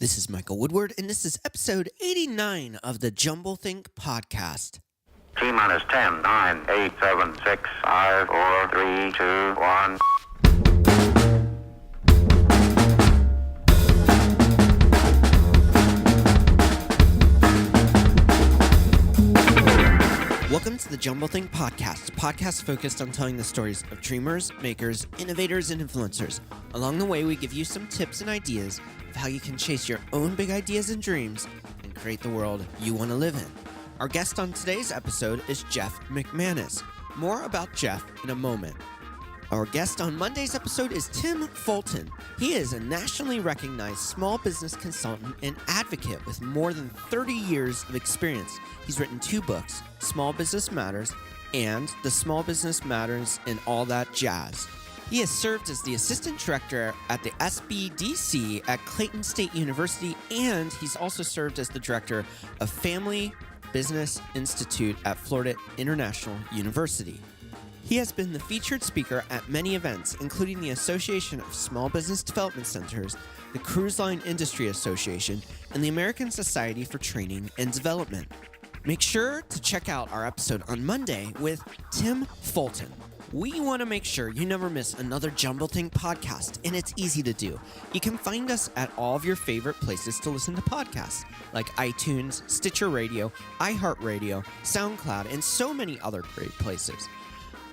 This is Michael Woodward, and this is episode 89 of the Jumblethink podcast. T minus 10, 9, 8, 7, 6, 5, 4, 3, 2, 1. Welcome to the Jumblethink podcast, a podcast focused on telling the stories of dreamers, makers, innovators, and influencers. Along the way, we give you some tips and ideas of how you can chase your own big ideas and dreams and create the world you want to live in. Our guest on today's episode is Jeff McManus. More about Jeff in a moment. Our guest on Monday's episode is Tim Fulton. He is a nationally recognized small business consultant and advocate with more than 30 years of experience. He's written 2 books, Small Business Matters and The Small Business Matters and All That Jazz. He has served as the assistant director at the SBDC at Clayton State University, and he's also served as the director of Family Business Institute at Florida International University. He has been the featured speaker at many events, including the Association of Small Business Development Centers, the Cruise Line Industry Association, and the American Society for Training and Development. Make sure to check out our episode on Monday with Tim Fulton. We want to make sure you never miss another Jumblethink podcast, and it's easy to do. You can find us at all of your favorite places to listen to podcasts, like iTunes, Stitcher Radio, iHeartRadio, SoundCloud, and so many other great places.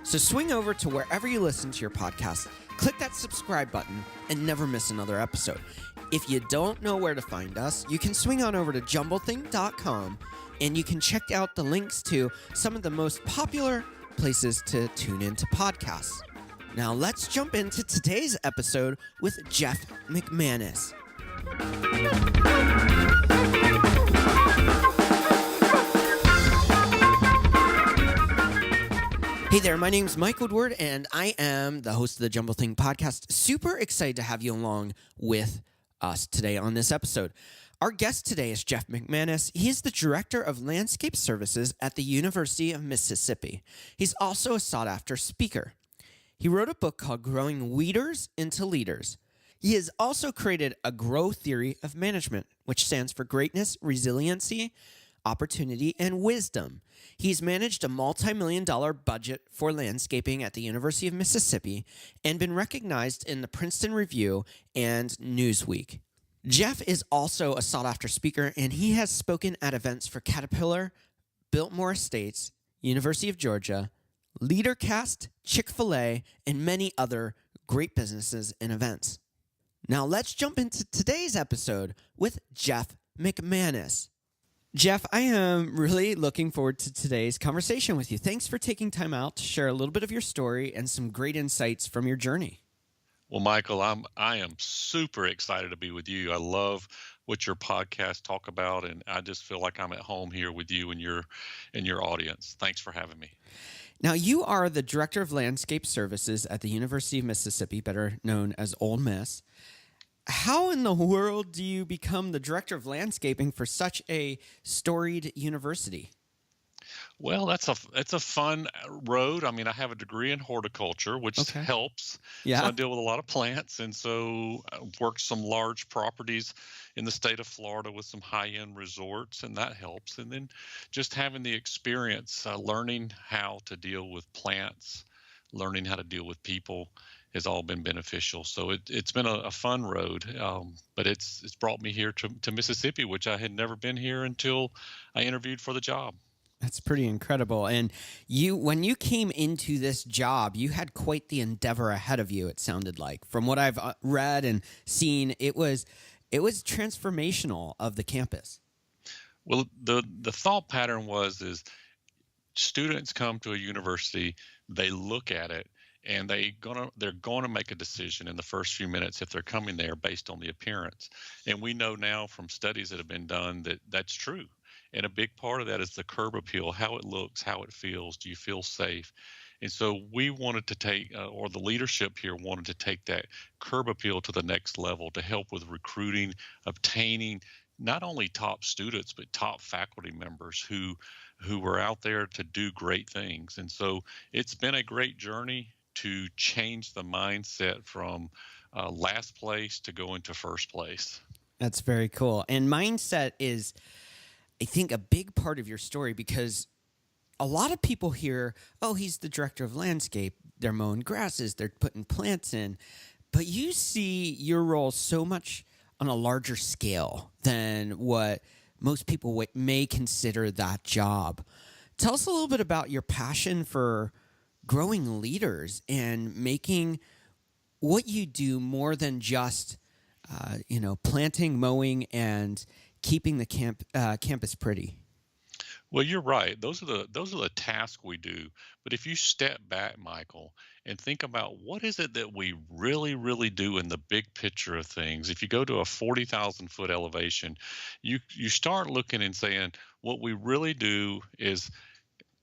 So swing over to wherever you listen to your podcast, click that subscribe button, and never miss another episode. If you don't know where to find us, you can swing on over to jumblethink.com, and you can check out the links to some of the most popular places to tune into podcasts. Now let's jump into today's episode with Jeff McManus. Hey there, my name's Mike Woodward, and I am the host of the Jumblethink podcast. Super excited to have you along with us today on this episode. Our guest today is Jeff McManus. He is the Director of Landscape Services at the University of Mississippi. He's also a sought-after speaker. He wrote a book called Growing Weeders into Leaders. He has also created a Grow Theory of Management, which stands for Greatness, Resiliency, Opportunity, and Wisdom. He's managed a multi-million-dollar budget for landscaping at the University of Mississippi and been recognized in the Princeton Review and Newsweek. Jeff is also a sought-after speaker, and he has spoken at events for Caterpillar, Biltmore Estates, University of Georgia, LeaderCast, Chick-fil-A, and many other great businesses and events. Now let's jump into today's episode with Jeff McManus. Jeff, I am really looking forward to today's conversation with you. Thanks for taking time out to share a little bit of your story and some great insights from your journey. Well, Michael, I am super excited to be with you. I love what your podcast talk about, and I just feel like I'm at home here with you and your audience. Thanks for having me. Now, you are the Director of Landscape Services at the University of Mississippi, better known as Ole Miss. How in the world do you become the Director of Landscaping for such a storied university? Well, it's a fun road. I mean, I have a degree in horticulture, which helps. Yeah. So I deal with a lot of plants, and so I work some large properties in the state of Florida with some high-end resorts, and that helps. And then just having the experience, learning how to deal with plants, learning how to deal with people has all been beneficial. So it's been a fun road, but it's brought me here to Mississippi, which I had never been here until I interviewed for the job. That's pretty incredible. And when you came into this job, you had quite the endeavor ahead of you, it sounded like. From what I've read and seen, it was transformational of the campus. Well, the thought pattern is students come to a university, they look at it, and they're going to make a decision in the first few minutes if they're coming there based on the appearance. And we know now from studies that have been done that that's true. And a big part of that is the curb appeal, how it looks, how it feels. Do you feel safe? And so we wanted to take, or the leadership here wanted to take that curb appeal to the next level to help with recruiting, obtaining not only top students, but top faculty members who were out there to do great things. And so it's been a great journey to change the mindset from last place to go into first place. That's very cool. And mindset is, I think, a big part of your story because a lot of people hear, oh, he's the director of landscape. They're mowing grasses, they're putting plants in. But you see your role so much on a larger scale than what most people may consider that job. Tell us a little bit about your passion for growing leaders and making what you do more than just, planting, mowing, and keeping the campus pretty. Well, you're right. Those are the tasks we do. But if you step back, Michael, and think about what is it that we really, really do in the big picture of things, if you go to a 40,000 foot elevation, you start looking and saying what we really do is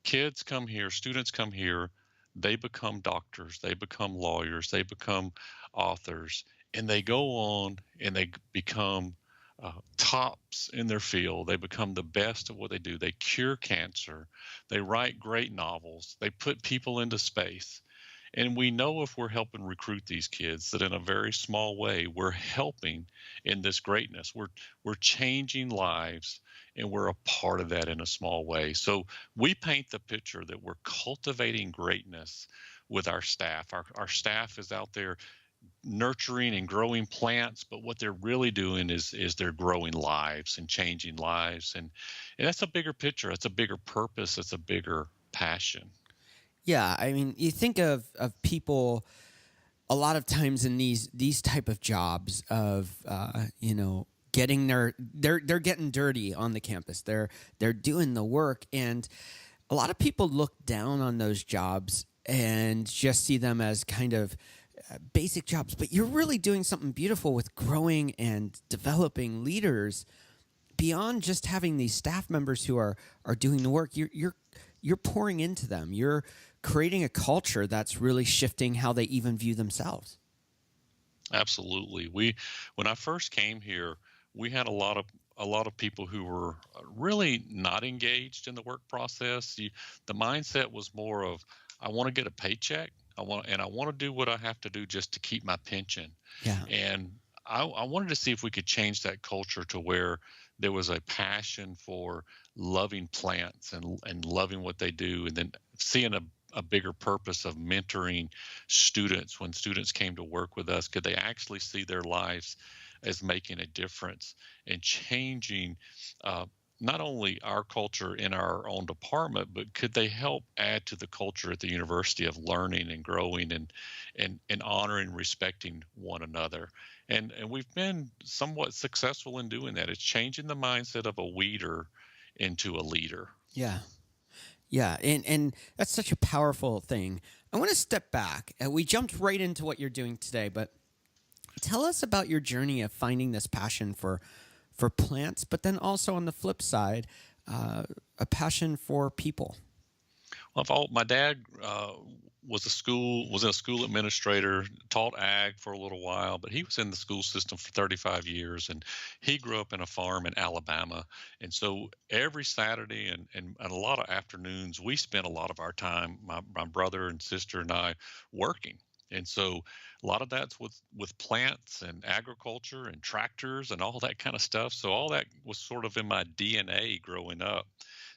kids come here, students come here, they become doctors, they become lawyers, they become authors, and they go on and they become tops in their field. They become the best at what they do. They cure cancer. They write great novels. They put people into space. And we know if we're helping recruit these kids that in a very small way, we're helping in this greatness. We're changing lives and we're a part of that in a small way. So we paint the picture that we're cultivating greatness with our staff. Our staff is out there nurturing and growing plants, but what they're really doing is they're growing lives and changing lives. And that's a bigger picture. That's a bigger purpose. It's a bigger passion. Yeah, I mean, you think of people a lot of times in these type of jobs of getting they're getting dirty on the campus. They're doing the work, and a lot of people look down on those jobs and just see them as kind of basic jobs. But you're really doing something beautiful with growing and developing leaders beyond just having these staff members who are doing the work. You're pouring into them. You're creating a culture that's really shifting how they even view themselves. Absolutely. When I first came here, we had a lot of people who were really not engaged in the work process. The mindset was more of, I want to get a paycheck. I want to do what I have to do just to keep my pension. Yeah. And I wanted to see if we could change that culture to where there was a passion for loving plants and loving what they do, and then seeing a bigger purpose of mentoring students. When students came to work with us, could they actually see their lives as making a difference and changing not only our culture in our own department, but could they help add to the culture at the university of learning and growing and honoring and respecting one another. And we've been somewhat successful in doing that. It's changing the mindset of a weeder into a leader. Yeah. Yeah, and that's such a powerful thing. I want to step back. We jumped right into what you're doing today, but tell us about your journey of finding this passion for plants, but then also on the flip side, a passion for people. Well, my dad was a school administrator, taught ag for a little while, but he was in the school system for 35 years, and he grew up in a farm in Alabama. And so every Saturday and a lot of afternoons, we spent a lot of our time, my brother and sister and I, working. And so a lot of that's with plants and agriculture and tractors and all that kind of stuff. So all that was sort of in my DNA growing up.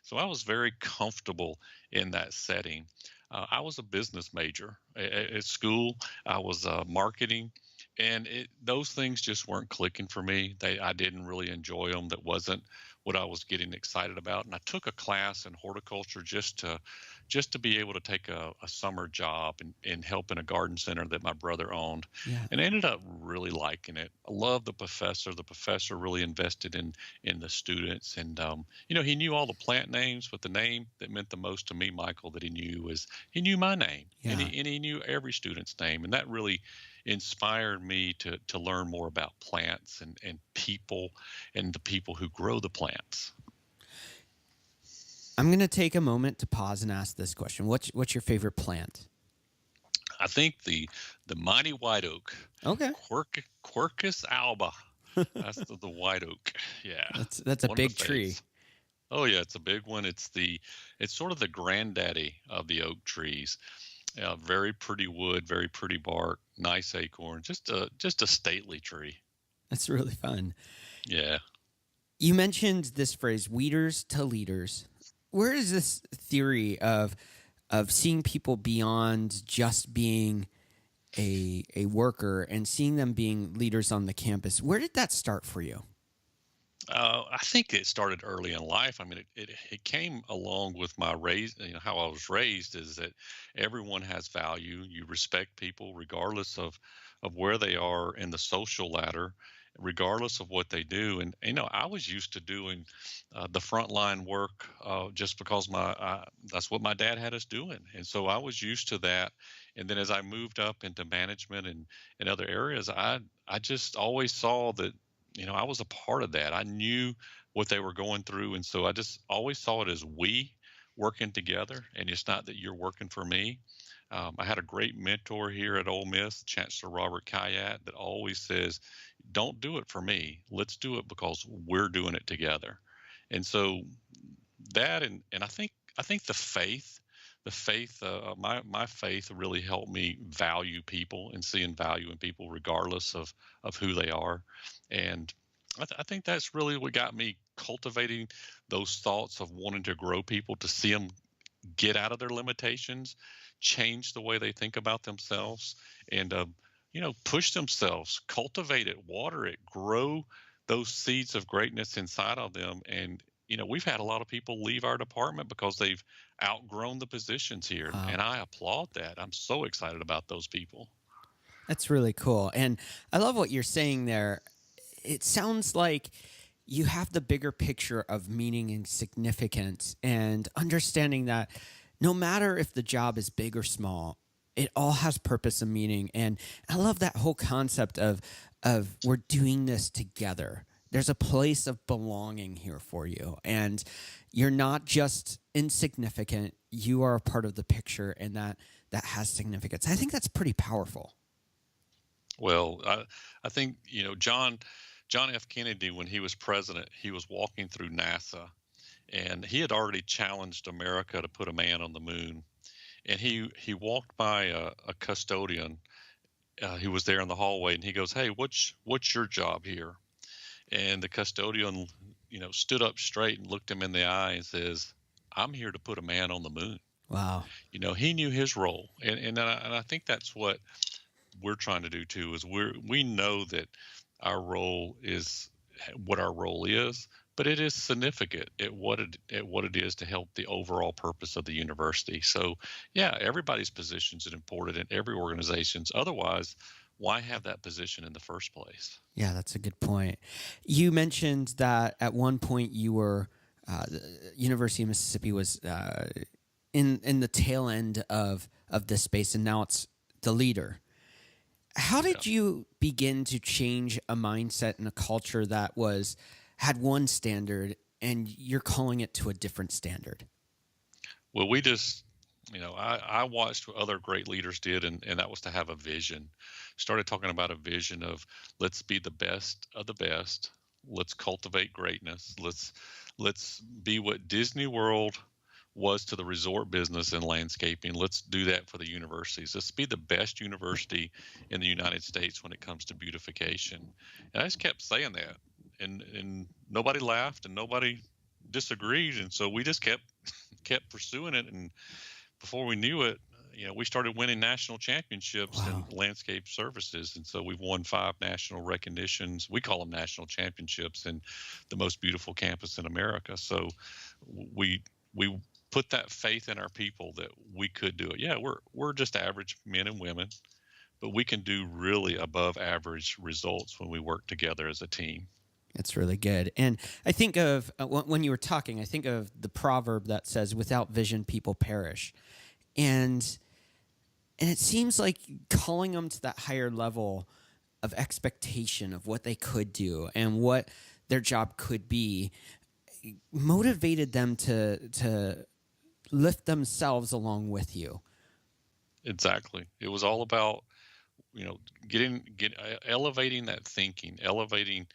So I was very comfortable in that setting. I was a business major at school. I was marketing, and those things just weren't clicking for me. I didn't really enjoy them. That wasn't what I was getting excited about. And I took a class in horticulture just to be able to take a summer job and help in a garden center that my brother owned. Yeah. And I ended up really liking it. I loved the professor. The professor really invested in the students. And, he knew all the plant names, but the name that meant the most to me, Michael, that he knew was he knew my name. Yeah. And he knew every student's name. And that really inspired me to learn more about plants and people and the people who grow the plants. I'm going to take a moment to pause and ask this question. What's your favorite plant? I think the mighty white oak. Okay. Quercus alba. That's the white oak. Yeah. That's a big tree. Oh yeah, it's a big one. It's sort of the granddaddy of the oak trees. Very pretty wood, very pretty bark, nice acorn, just a stately tree. That's really fun. Yeah. You mentioned this phrase, "weeders to leaders." Where is this theory of seeing people beyond just being a worker and seeing them being leaders on the campus? Where did that start for you? I think it started early in life. I mean, it came along with my how I was raised is that everyone has value. You respect people regardless of where they are in the social ladder, regardless of what they do. And, I was used to doing the frontline work just because that's what my dad had us doing. And so I was used to that. And then as I moved up into management and other areas, I just always saw that I was a part of that. I knew what they were going through. And so I just always saw it as we working together. And it's not that you're working for me. I had a great mentor here at Ole Miss, Chancellor Robert Khayat, that always says, don't do it for me. Let's do it because we're doing it together. And so that, and I think my faith really helped me value people and seeing value in people regardless of who they are. And I think that's really what got me cultivating those thoughts of wanting to grow people, to see them get out of their limitations, change the way they think about themselves, and push themselves, cultivate it, water it, grow those seeds of greatness inside of them. And we've had a lot of people leave our department because they've outgrown the positions here, Wow. and I applaud that. I'm so excited about those people. That's really cool. And I love what you're saying there. It sounds like you have the bigger picture of meaning and significance and understanding that no matter if the job is big or small, it all has purpose and meaning. And I love that whole concept of we're doing this together. There's a place of belonging here for you. And you're not just insignificant. You are a part of the picture, and that has significance. I think that's pretty powerful. Well, I think John F. Kennedy, when he was president, he was walking through NASA, and he had already challenged America to put a man on the moon. And he walked by a custodian. He was there in the hallway, and he goes, "Hey, what's your job here?" And the custodian, stood up straight and looked him in the eye and says, "I'm here to put a man on the moon." Wow. He knew his role, and I think that's what we're trying to do too. Is we know that our role is what our role is, but it is significant at what it is to help the overall purpose of the university. So, yeah, everybody's position is important in every organization's. Otherwise, why have that position in the first place? Yeah, that's a good point. You mentioned that at one point you were the University of Mississippi was in the tail end of this space, and now it's the leader. How Yeah. did you begin to change a mindset and a culture that had one standard, and you're calling it to a different standard? Well, we just, I watched what other great leaders did, and that was to have a vision. Started talking about a vision of let's be the best of the best. Let's cultivate greatness. Let's be what Disney World was to the resort business and landscaping. Let's do that for the universities. Let's be the best university in the United States when it comes to beautification. And I just kept saying that, and nobody laughed and nobody disagreed, and so we just kept pursuing it. And before we knew it, we started winning national championships in Wow. landscape services. And so we've won 5 national recognitions. We call them national championships in the most beautiful campus in America. So we put that faith in our people that we could do it. Yeah, we're just average men and women, but we can do really above average results when we work together as a team. That's really good. And I think of when you were talking, I think of the proverb that says, "Without vision, people perish." And it seems like calling them to that higher level of expectation of what they could do and what their job could be motivated them to lift themselves along with you. Exactly. It was all about elevating that thinking, elevating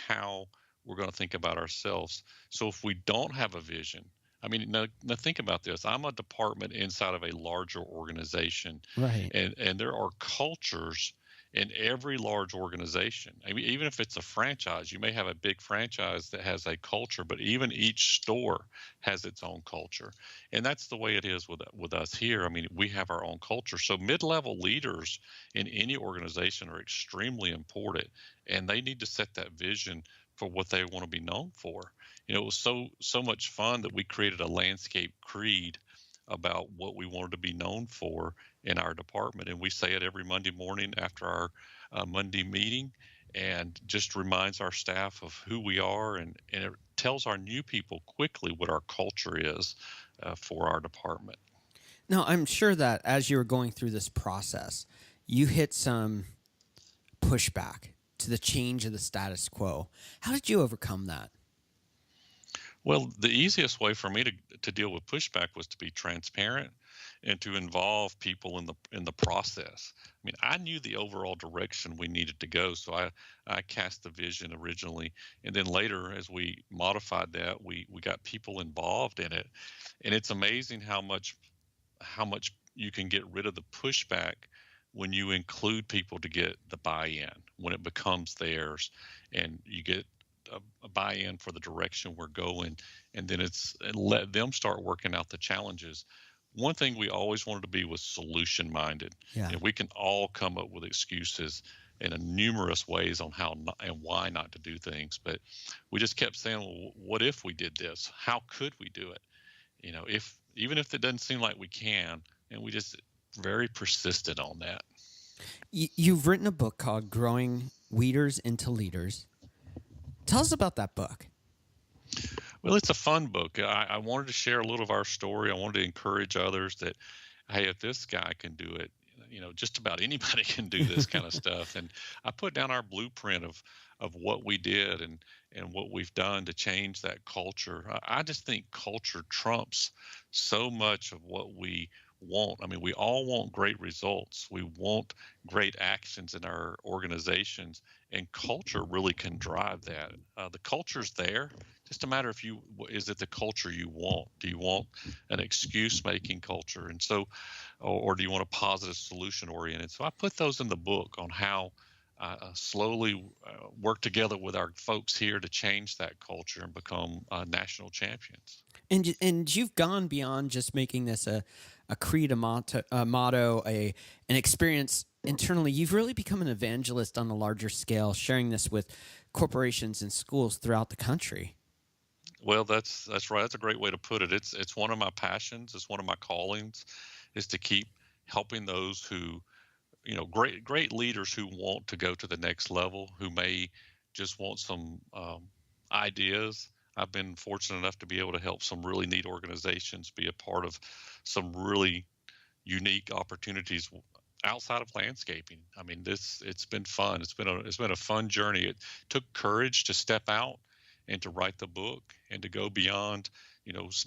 how we're going to think about ourselves. So if we don't have a vision, I mean, now think about this. I'm a department inside of a larger organization, Right. and there are cultures in every large organization. I mean, even if it's a franchise, you may have a big franchise that has a culture, but even each store has its own culture. And that's the way it is with us here. I mean, we have our own culture. So mid-level leaders in any organization are extremely important, and they need to set that vision for what they want to be known for. It was so much fun that we created a landscape creed about what we wanted to be known for in our department. And we say it every Monday morning after our Monday meeting, and just reminds our staff of who we are, and it tells our new people quickly what our culture is for our department. Now, I'm sure that as you were going through this process, you hit some pushback to the change of the status quo. How did you overcome that? Well, the easiest way for me to deal with pushback was to be transparent and to involve people in the process. I mean, I knew the overall direction we needed to go, so I cast the vision originally, and then later, as we modified that, we got people involved in it, and it's amazing how much you can get rid of the pushback when you include people to get the buy-in, when it becomes theirs, and you get a buy-in for the direction we're going, and then let them start working out the challenges. One thing we always wanted to be was solution minded. Yeah. And we can all come up with excuses in numerous ways on how and why not to do things, but we just kept saying, well, what if we did this? How could we do it? Even if it doesn't seem like we can, and we just very persistent on that. You've written a book called Growing Weeders into Leaders. Tell us about that book. Well, it's a fun book. I wanted to share a little of our story. I wanted to encourage others that, hey, if this guy can do it, just about anybody can do this kind of stuff. And I put down our blueprint of what we did and what we've done to change that culture. I just think culture trumps so much of what we want. I mean, we all want great results. We want great actions in our organizations, and culture really can drive that. The culture's there. Just a matter is it the culture you want? Do you want an excuse-making culture, and so, or do you want a positive solution-oriented? So I put those in the book on how slowly work together with our folks here to change that culture and become national champions. And you've gone beyond just making this a creed, a motto, an experience internally. You've really become an evangelist on a larger scale, sharing this with corporations and schools throughout the country. Well, that's right. That's a great way to put it. It's one of my passions. It's one of my callings, is to keep helping those who, great leaders who want to go to the next level, who may just want some ideas. I've been fortunate enough to be able to help some really neat organizations be a part of some really unique opportunities outside of landscaping. I mean, it's been fun. It's been a fun journey. It took courage to step out and to write the book and to go beyond,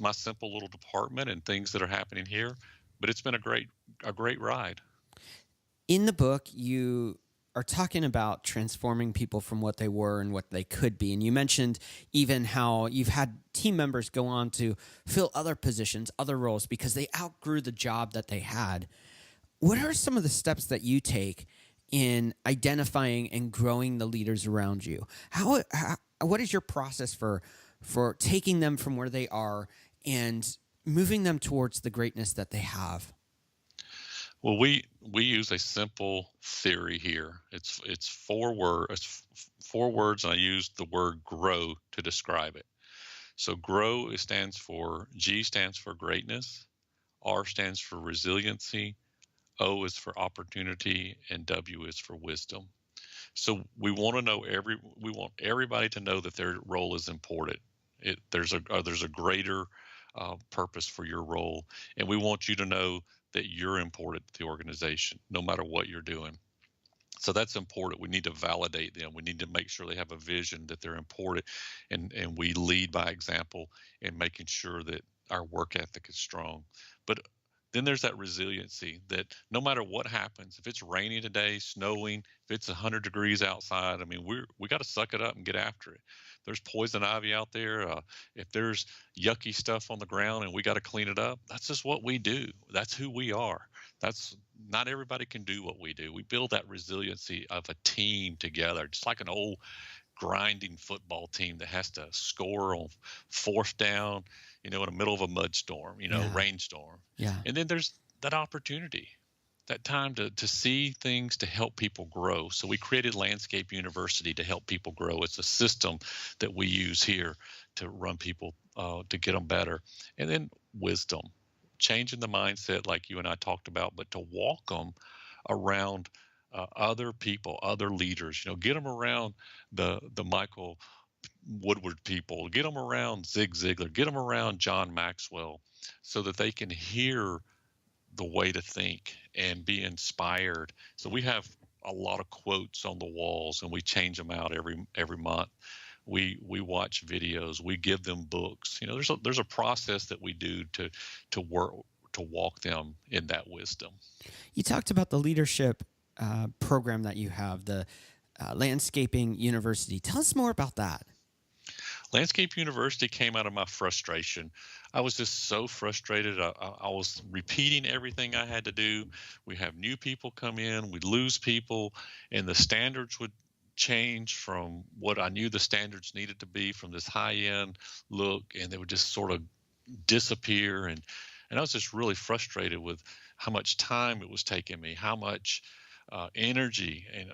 my simple little department and things that are happening here. But it's been a great ride. In the book, you are talking about transforming people from what they were and what they could be. And you mentioned even how you've had team members go on to fill other positions, other roles, because they outgrew the job that they had. What are some of the steps that you take in identifying and growing the leaders around you? What is your process for taking them from where they are and moving them towards the greatness that they have? Well, we use a simple theory here. It's four words, and I use the word grow to describe it. So grow stands for greatness, R stands for resiliency, O is for opportunity, and W is for wisdom. So we want everybody to know that their role is important. There's a greater purpose for your role, and we want you to know that you're important to the organization, no matter what you're doing. So that's important. We need to validate them. We need to make sure they have a vision that they're important, and we lead by example in making sure that our work ethic is strong. But then there's that resiliency that no matter what happens, if it's raining today, snowing, if it's 100 degrees outside, I mean, we got to suck it up and get after it. There's poison ivy out there. If there's yucky stuff on the ground and we got to clean it up, that's just what we do. That's who we are. That's not everybody can do what we do. We build that resiliency of a team together, just like an old grinding football team that has to score on fourth down, in the middle of a mud storm, Yeah. rainstorm. Yeah. And then there's that opportunity, that time to see things, to help people grow. So we created Landscape University to help people grow. It's a system that we use here to run people, to get them better. And then wisdom, changing the mindset like you and I talked about, but to walk them around other people, other leaders, get them around the Michael Woodward people, get them around Zig Ziglar, get them around John Maxwell, so that they can hear the way to think and be inspired. So we have a lot of quotes on the walls, and we change them out every month. We watch videos, we give them books. There's a process that we do to work to walk them in that wisdom. You talked about the leadership program that you have, the Landscaping University. Tell us more about that. Landscape University came out of my frustration. I was just so frustrated. I was repeating everything I had to do. We have new people come in, we'd lose people, and the standards would change from what I knew the standards needed to be, from this high-end look, and they would just sort of disappear. And I was just really frustrated with how much time it was taking me, how much energy and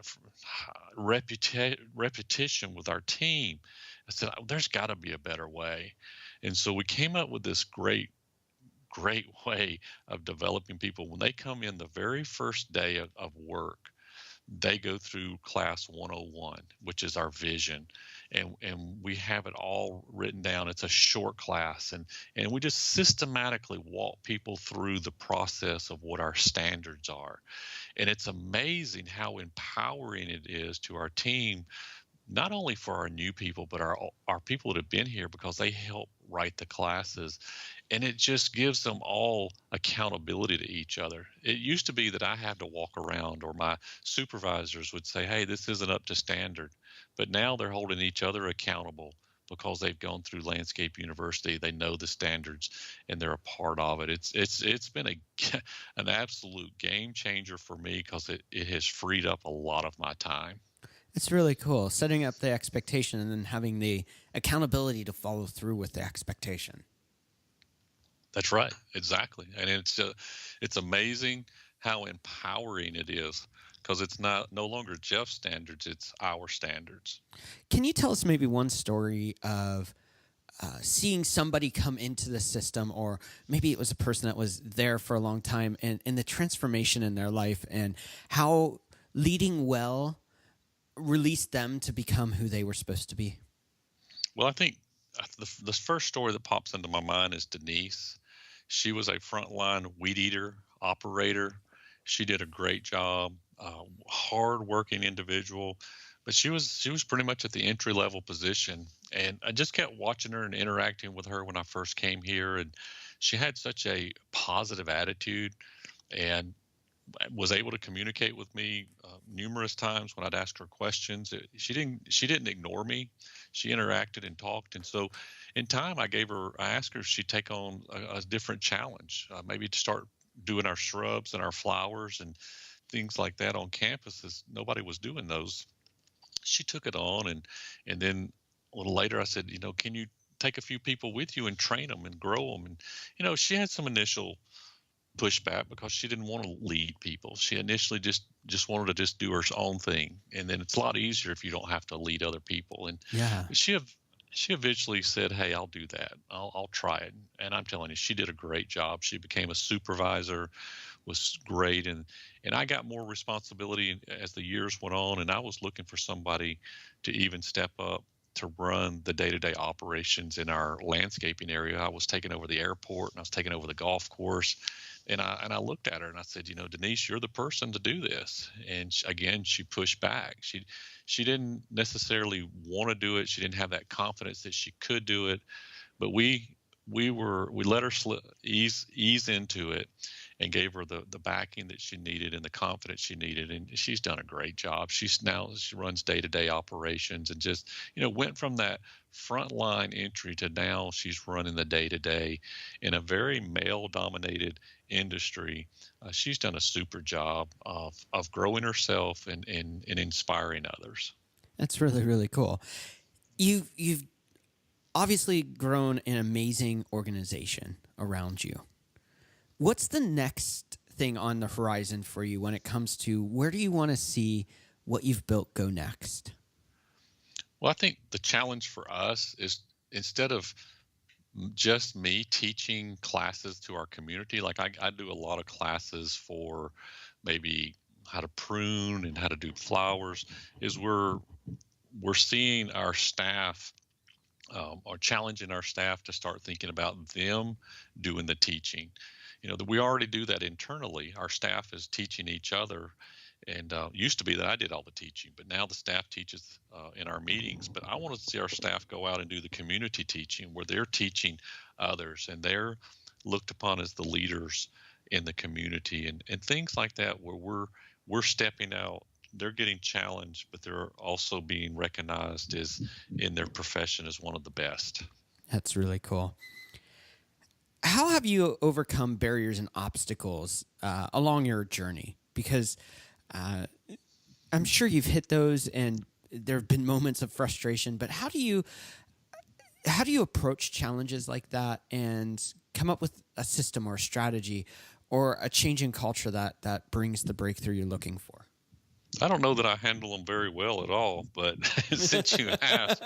repetition with our team. I said, there's got to be a better way. And so we came up with this great way of developing people. When they come in the very first day of work, they go through class 101, which is our vision. And we have it all written down. It's a short class. And we just systematically walk people through the process of what our standards are. And it's amazing how empowering it is to our team, not only for our new people, but our people that have been here, because they help write the classes. And it just gives them all accountability to each other. It used to be that I had to walk around, or my supervisors would say, hey, this isn't up to standard. But now they're holding each other accountable because they've gone through Landscape University. They know the standards and they're a part of it. It's been an absolute game changer for me, because it has freed up a lot of my time. It's really cool, setting up the expectation and then having the accountability to follow through with the expectation. That's right, exactly. And it's amazing how empowering it is, because it's no longer Jeff's standards, it's our standards. Can you tell us maybe one story of seeing somebody come into the system, or maybe it was a person that was there for a long time, and the transformation in their life, and how leading well released them to become who they were supposed to be? Well, I think the first story that pops into my mind is Denise. She was a frontline weed eater operator. She did a great job, hard-working individual, but she was pretty much at the entry-level position. And I just kept watching her and interacting with her when I first came here, and she had such a positive attitude and was able to communicate with me numerous times when I'd ask her questions. She didn't ignore me. She interacted and talked. And so in time, I asked her if she'd take on a different challenge, maybe to start doing our shrubs and our flowers and things like that on campus, as nobody was doing those. She took it on. And then a little later I said, can you take a few people with you and train them and grow them? And, she had some initial pushback because she didn't want to lead people. She initially just wanted to just do her own thing. And then it's a lot easier if you don't have to lead other people. And yeah, she eventually said, hey, I'll do that. I'll try it. And I'm telling you, she did a great job. She became a supervisor, was great. And I got more responsibility as the years went on. And I was looking for somebody to even step up to run the day-to-day operations in our landscaping area. I was taking over the airport, and I was taking over the golf course. And I looked at her and I said, Denise, you're the person to do this. And she pushed back. She didn't necessarily want to do it. She didn't have that confidence that she could do it. But we let her ease into it. and gave her the backing that she needed and the confidence she needed. And she's done a great job. She runs day-to-day operations and just, went from that frontline entry to now she's running the day-to-day in a very male-dominated industry. She's done a super job of growing herself and inspiring others. That's really, really cool. You've obviously grown an amazing organization around you. What's the next thing on the horizon for you when it comes to where do you want to see what you've built go next? Well, I think the challenge for us is, instead of just me teaching classes to our community, like I do a lot of classes for maybe how to prune and how to do flowers, is we're seeing our staff or challenging our staff to start thinking about them doing the teaching. That we already do that internally. Our staff is teaching each other, and used to be that I did all the teaching, but now the staff teaches in our meetings. But I want to see our staff go out and do the community teaching, where they're teaching others and they're looked upon as the leaders in the community, and things like that, where we're stepping out. They're getting challenged, but they're also being recognized as in their profession as one of the best. That's really cool. How have you overcome barriers and obstacles along your journey? Because I'm sure you've hit those, and there have been moments of frustration. But how do you approach challenges like that and come up with a system or a strategy or a change in culture that brings the breakthrough you're looking for? I don't know that I handle them very well at all, but since you asked,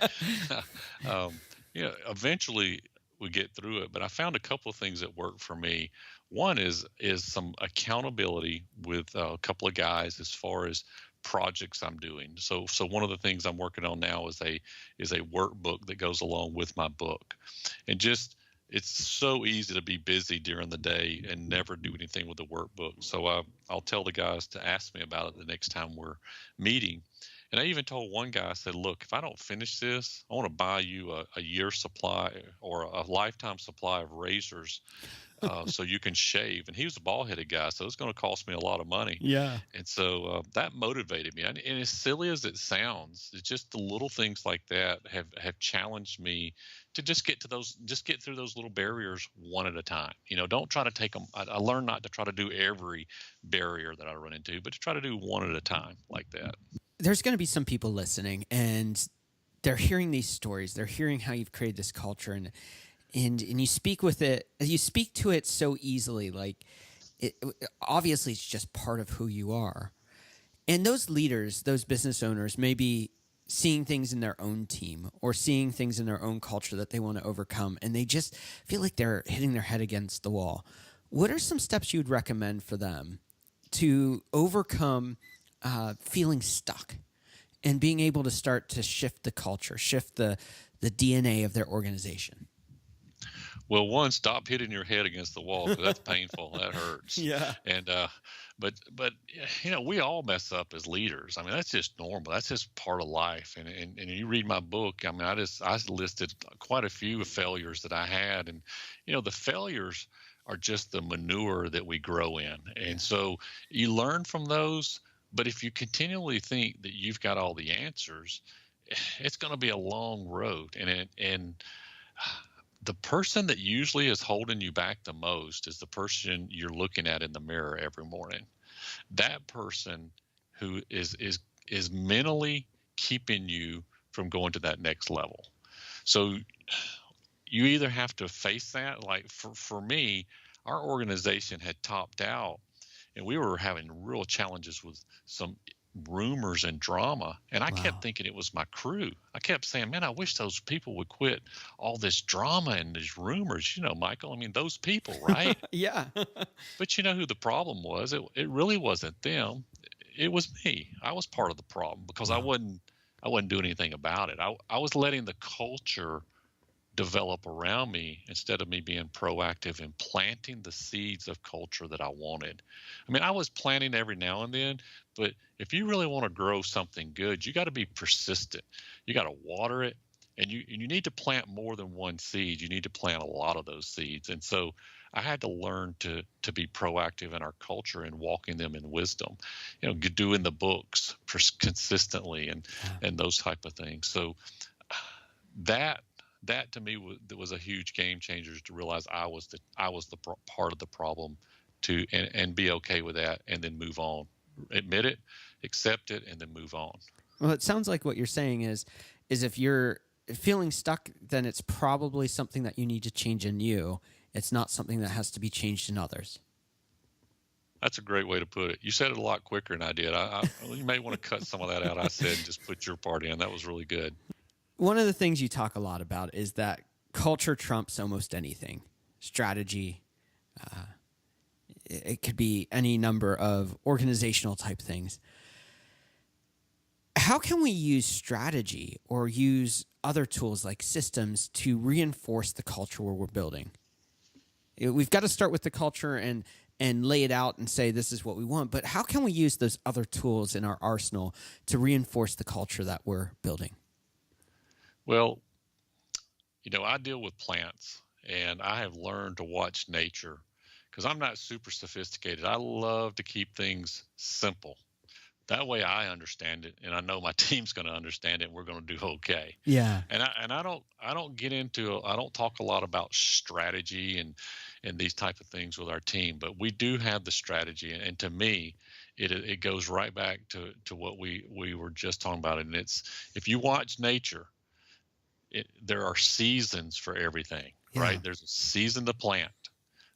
eventually we get through it. But I found a couple of things that work for me. One is some accountability with a couple of guys as far as projects I'm doing. So one of the things I'm working on now is a workbook that goes along with my book, and just, it's so easy to be busy during the day and never do anything with the workbook. So I'll tell the guys to ask me about it the next time we're meeting. And I even told one guy, I said, look, if I don't finish this, I want to buy you a year supply or a lifetime supply of razors so you can shave. And he was a bald-headed guy, so it's going to cost me a lot of money. Yeah. And so that motivated me. And as silly as it sounds, it's just the little things like that have challenged me to just get through those little barriers one at a time. Don't try to take them. I learned not to try to do every barrier that I run into, but to try to do one at a time like that. There's going to be some people listening, and they're hearing these stories. They're hearing how you've created this culture, and you speak with it. You speak to it so easily. Like, obviously, it's just part of who you are. And those leaders, those business owners, may be seeing things in their own team or seeing things in their own culture that they want to overcome, and they just feel like they're hitting their head against the wall. What are some steps you would recommend for them to overcome feeling stuck and being able to start to shift the culture, shift the DNA of their organization? Well, one, stop hitting your head against the wall, because that's painful. That hurts. Yeah. And but we all mess up as leaders. I mean, that's just normal. That's just part of life. And you read my book. I mean, I listed quite a few failures that I had, and the failures are just the manure that we grow in. And so you learn from those. But if you continually think that you've got all the answers, it's going to be a long road. And the person that usually is holding you back the most is the person you're looking at in the mirror every morning. That person who is mentally keeping you from going to that next level. So you either have to face that. Like for me, our organization had topped out, and we were having real challenges with some rumors and drama. And I kept thinking it was my crew. I kept saying, man, I wish those people would quit all this drama and these rumors. Michael, I mean, those people, right? Yeah. But you know who the problem was? It really wasn't them. It was me. I was part of the problem, because I wasn't doing anything about it. I was letting the culture develop around me instead of me being proactive in planting the seeds of culture that I wanted. I mean, I was planting every now and then, but if you really want to grow something good, you got to be persistent. You got to water it, And you need to plant more than one seed. You need to plant a lot of those seeds. And so I had to learn to be proactive in our culture and walking them in wisdom, doing the books consistently and those type of things. So that to me was a huge game changer, to realize I was the part of the problem, and be okay with that, and then move on, admit it, accept it, and then move on. Well, it sounds like what you're saying is if you're feeling stuck, then it's probably something that you need to change in you. It's not something that has to be changed in others. That's a great way to put it. You said it a lot quicker than I did. You may want to cut some of that out I said and just put your part in. That was really good. One of the things you talk a lot about is that culture trumps almost anything. Strategy. It could be any number of organizational type things. How can we use strategy or use other tools like systems to reinforce the culture where we're building? We've got to start with the culture and lay it out and say this is what we want. But how can we use those other tools in our arsenal to reinforce the culture that we're building? Well, I deal with plants, and I have learned to watch nature because I'm not super sophisticated. I love to keep things simple. That way I understand it, and I know my team's going to understand it, and we're going to do okay. Yeah. And I don't talk a lot about strategy and these type of things with our team, but we do have the strategy. And to me, it goes right back to what we were just talking about. And it's, if you watch nature, there are seasons for everything, right? There's a season to plant.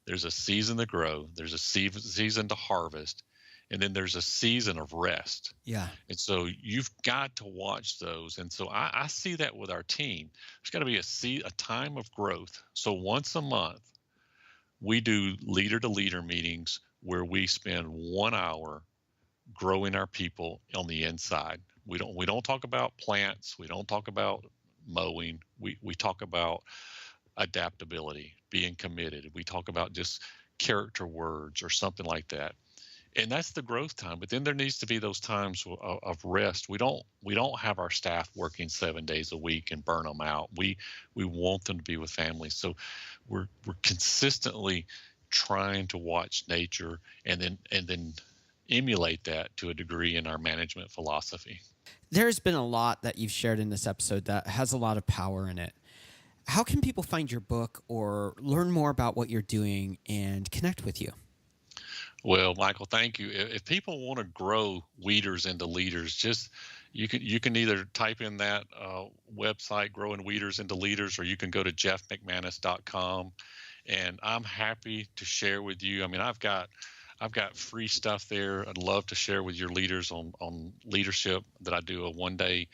There's a season to grow. There's a season to harvest. And then there's a season of rest. Yeah. And so you've got to watch those. And so I see that with our team. There's got to be a time of growth. So once a month, we do leader to leader meetings where we spend 1 hour growing our people on the inside. We don't talk about plants. We don't talk about mowing. We talk about adaptability, being committed. We talk about just character words or something like that. And that's the growth time. But then there needs to be those times of rest. We don't have our staff working 7 days a week and burn them out. We want them to be with families. So we're consistently trying to watch nature and then emulate that to a degree in our management philosophy. There's been a lot that you've shared in this episode that has a lot of power in it. How can people find your book or learn more about what you're doing and connect with you? Well, Michael, thank you. If people want to grow weeders into leaders, just you can either type in that website, Growing Weeders into Leaders, or you can go to jeffmcmanus.com, and I'm happy to share with you. I mean, I've got free stuff there. I'd love to share with your leaders on leadership, that I do a 1-day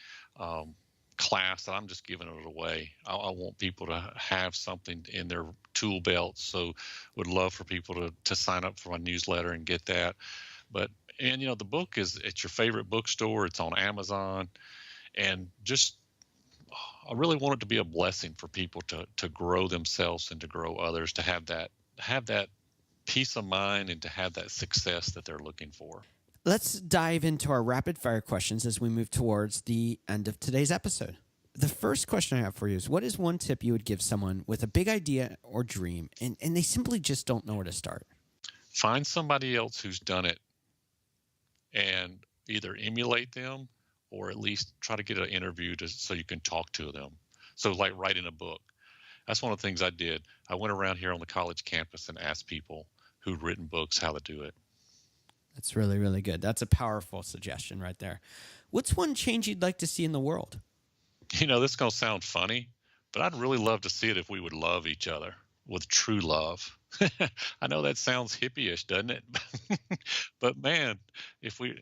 class that I'm just giving it away. I want people to have something in their tool belt. So would love for people to sign up for my newsletter and get that. And the book is at your favorite bookstore. It's on Amazon, and just, I really want it to be a blessing for people to grow themselves and to grow others, to have that peace of mind and to have that success that they're looking for. Let's dive into our rapid fire questions as we move towards the end of today's episode. The first question I have for you is, what is one tip you would give someone with a big idea or dream and they simply just don't know where to start? Find somebody else who's done it and either emulate them or at least try to get an interview so you can talk to them. So like writing a book. That's one of the things I did. I went around here on the college campus and asked people who'd written books how to do it. That's really, really good. That's a powerful suggestion right there. What's one change you'd like to see in the world? This is going to sound funny, but I'd really love to see it if we would love each other with true love. I know that sounds hippie-ish, doesn't it? But man, if we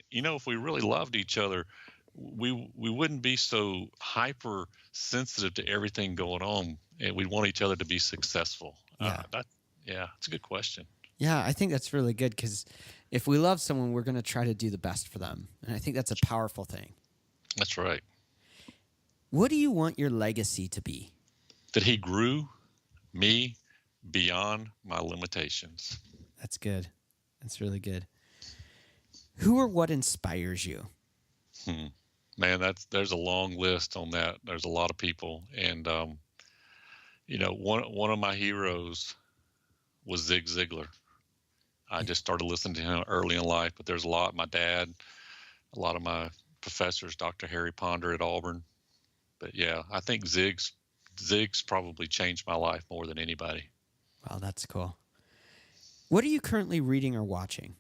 really loved each other, we wouldn't be so hyper sensitive to everything going on, and we'd want each other to be successful. It's a good question. Yeah, I think that's really good, because if we love someone, we're going to try to do the best for them. And I think that's a powerful thing. That's right. What do you want your legacy to be? That he grew me beyond my limitations. That's good. That's really good. Who or what inspires you? Man, there's a long list on that. There's a lot of people, and one of my heroes was Zig Ziglar. I just started listening to him early in life, but there's a lot. My dad, a lot of my professors, Dr. Harry Ponder at Auburn. But yeah, I think Zig's probably changed my life more than anybody. Wow, that's cool. What are you currently reading or watching?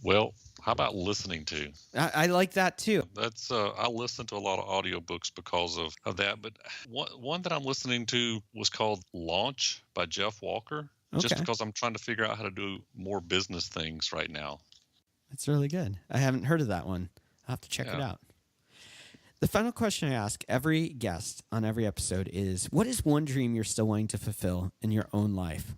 Well, how about listening to? I like that too. That's I listen to a lot of audiobooks because of that. But one that I'm listening to was called Launch by Jeff Walker. Okay. Just because I'm trying to figure out how to do more business things right now. That's really good. I haven't heard of that one. I'll have to check it out. The final question I ask every guest on every episode is, what is one dream you're still wanting to fulfill in your own life?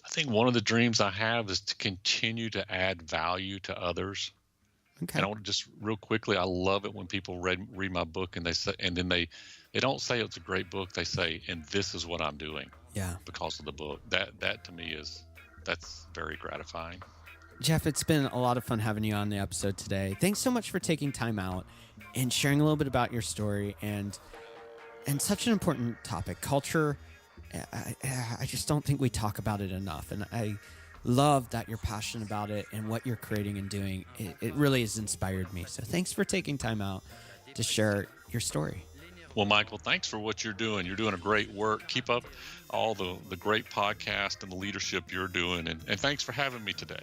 I think one of the dreams I have is to continue to add value to others. Okay. And I want to just real quickly, I love it when people read my book and they say, and then they don't say it's a great book. They say, and this is what I'm doing. Yeah. Because of the book. That to me that's very gratifying. Jeff, it's been a lot of fun having you on the episode today. Thanks so much for taking time out and sharing a little bit about your story and such an important topic, culture. I just don't think we talk about it enough, and I love that you're passionate about it and what you're creating and doing. It really has inspired me. So thanks for taking time out to share your story. Well, Michael, thanks for what you're doing. You're doing a great work. Keep up all the great podcast and the leadership you're doing, and thanks for having me today.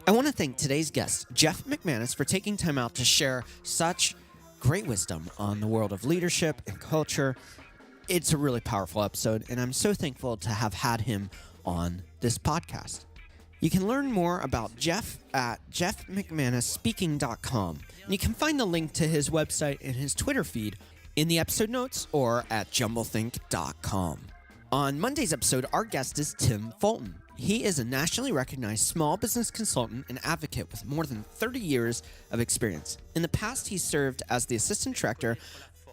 I want to thank today's guest, Jeff McManus, for taking time out to share such great wisdom on the world of leadership and culture. It's a really powerful episode, and I'm so thankful to have had him on this podcast. You can learn more about Jeff at jeffmcmanusspeaking.com, and you can find the link to his website and his Twitter feed in the episode notes or at jumblethink.com. On Monday's episode, our guest is Tim Fulton. He is a nationally recognized small business consultant and advocate with more than 30 years of experience. In the past, he served as the assistant director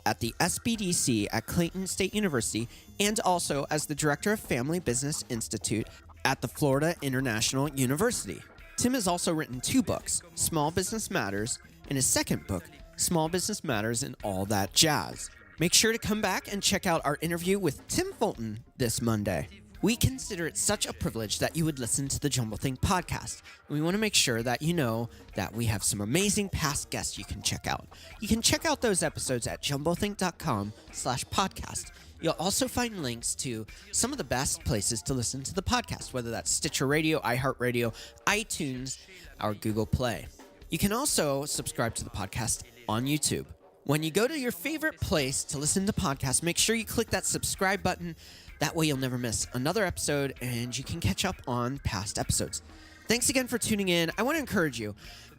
at the SBDC at Clayton State University and also as the director of Family Business Institute at the Florida International University. Tim has also written 2 books, Small Business Matters, and his second book, Small Business Matters and All That Jazz. Make sure to come back and check out our interview with Tim Fulton this Monday. We consider it such a privilege that you would listen to the Jumblethink podcast. And we want to make sure that you know that we have some amazing past guests you can check out. You can check out those episodes at jumblethink.com/podcast. You'll also find links to some of the best places to listen to the podcast, whether that's Stitcher Radio, iHeartRadio, iTunes, or Google Play. You can also subscribe to the podcast on YouTube. When you go to your favorite place to listen to podcasts, make sure you click that subscribe button. That way you'll never miss another episode and you can catch up on past episodes. Thanks again for tuning in. I want to encourage you,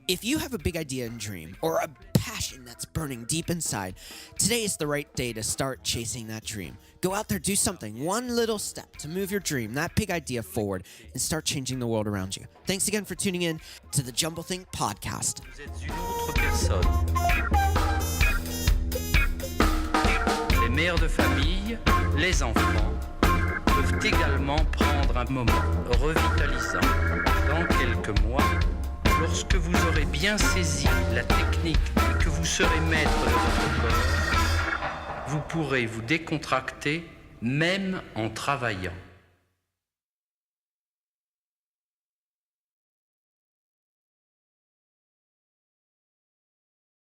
if you have a big idea and dream or a passion that's burning deep inside, today is the right day to start chasing that dream. Go out there, do something, one little step to move your dream, that big idea forward, and start changing the world around you. Thanks again for tuning in to the Jumblethink podcast. Vous êtes une autre personne. Les mères de famille, les enfants, peuvent également prendre un moment revitalisant dans quelques mois, lorsque vous aurez bien saisi la technique et que vous serez maître de votre corps. Vous pourrez vous décontracter même en travaillant.